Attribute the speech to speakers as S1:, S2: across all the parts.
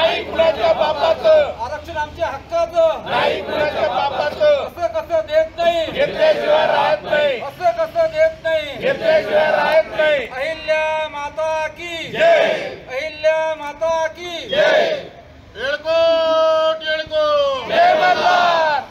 S1: नाही कुणाच्या बापाचं,
S2: आरक्षण आमच्या हक्काचं
S1: नाही कुणाच्या बापाचं,
S2: असं कसं देत नाही,
S1: घेतल्याशिवाय राहत नाही,
S2: असं कसं देत नाही,
S1: घेतल्याशिवाय राहत नाही।
S2: अहिल्या माता की
S1: जय,
S2: अहिल्या माता की
S1: जय,
S2: येळकोट येळकोट
S1: जय मल्हार।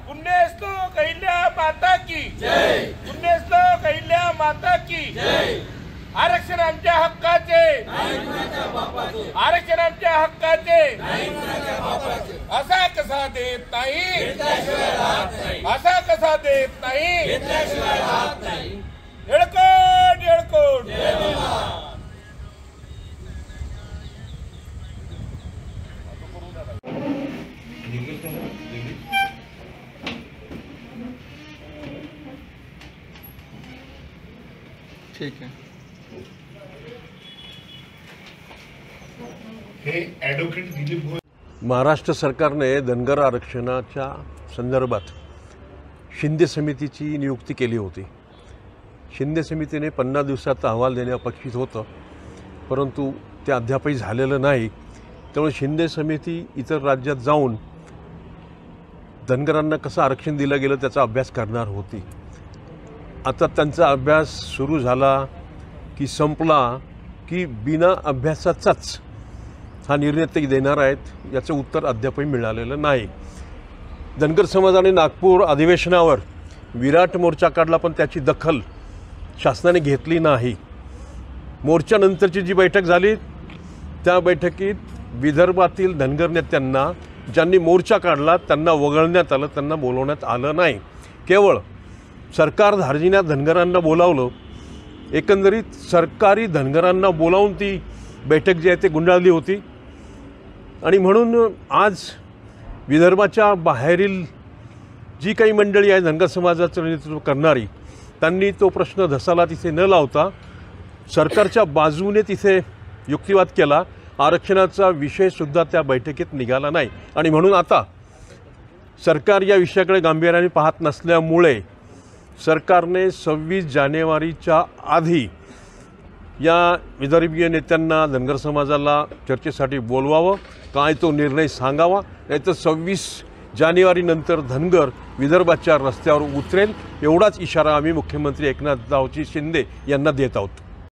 S1: पुण्यश्लो अहिल्या माता की जय, पुण्यश्लो अहिल्या माता की जय। आरक्षण आमच्या हक्काचे, आरक्षण आमच्या हक्काचे, असा कसा देत नाही, असा कसा देत नाही, येळकोट येळकोट।
S2: ठीक आहे।
S3: हे ॲडव्होकेट दिलीप घोष।
S4: महाराष्ट्र सरकारने धनगर आरक्षणाच्या संदर्भात शिंदे समितीची नियुक्ती केली होती। शिंदे समितीने 50 दिवसात अहवाल देणे अपेक्षित होतं, परंतु ते अद्यापही झालेलं नाही। त्यामुळे शिंदे समिती इतर राज्यात जाऊन धनगरांना कसं आरक्षण दिलं गेलं त्याचा अभ्यास करणार होती। आता त्यांचा अभ्यास सुरू झाला की संपला की बिना अभ्यासाचाच हा निर्णय ते देणार आहेत याचं उत्तर अद्यापही मिळालेलं नाही। धनगर समाजाने नागपूर अधिवेशनावर विराट मोर्चा काढला, पण त्याची दखल शासनाने घेतली नाही। मोर्चानंतरची जी बैठक झाली त्या बैठकीत विदर्भातील धनगर नेत्यांना ज्यांनी मोर्चा काढला त्यांना वगळण्यात आलं, त्यांना बोलवण्यात आलं नाही। केवळ सरकारधार्जिण्या धनगरांना बोलावलं। एकंदरीत सरकारी धनगरांना बोलावून ती बैठक जी आहे ती गुंडाळली होती आणि म्हणून आज विदर्भाच्या बाहेरील जी काही मंडळी आहे धनगर समाजाचं नेतृत्व करणारी त्यांनी तो प्रश्न धसाला तिथे न लावता सरकारच्या बाजूने तिथे युक्तिवाद केला। आरक्षणाचा विषयसुद्धा त्या बैठकीत निघाला नाही आणि म्हणून आता सरकार या विषयाकडे गांभीर्याने पाहत नसल्यामुळे सरकारने 26 जानेवारीच्या आधी या विदर्भीय नेत्यांना धनगर समाजाला चर्चेसाठी बोलवावं, काय तो निर्णय सांगावा, नाहीतर 26 जानेवारीनंतर धनगर विदर्भाच्या रस्त्यावर उतरेल एवढाच इशारा आम्ही मुख्यमंत्री एकनाथरावजी शिंदे यांना देत आहोत।